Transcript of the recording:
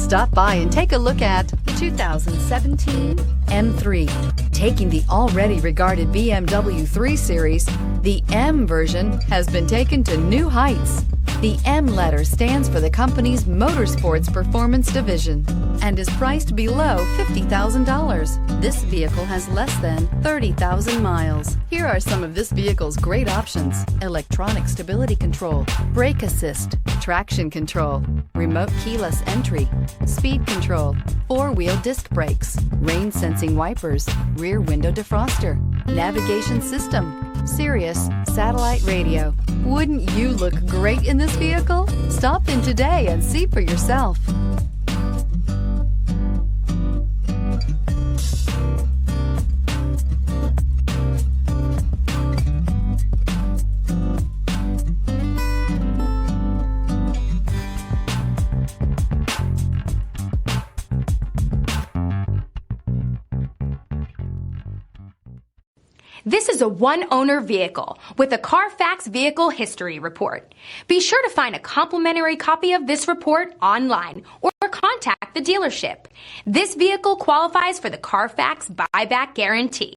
Stop by and take a look at the 2017 M3. Taking the already regarded BMW 3 Series, the M version has been taken to new heights. The M letter stands for the company's Motorsports Performance Division and is priced below $50,000. This vehicle has less than 30,000 miles. Here are some of this vehicle's great options: electronic stability control, brake assist, traction control, remote keyless entry, speed control, four-wheel disc brakes, rain sensing wipers, rear window defroster, navigation system, Sirius satellite radio. Wouldn't you look great in this vehicle? Stop in today and see for yourself. This is a one-owner vehicle with a Carfax Vehicle History Report. Be sure to find a complimentary copy of this report online or contact the dealership. This vehicle qualifies for the Carfax Buyback Guarantee.